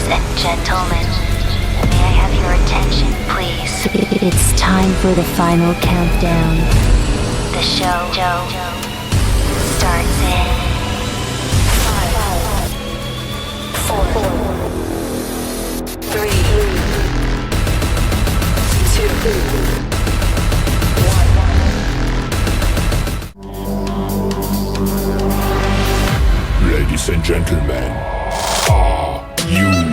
Gentlemen, may I have your attention, please? It's time for the final countdown. The show starts in 5, 4, 3, 2, 1. Ladies and gentlemen, are you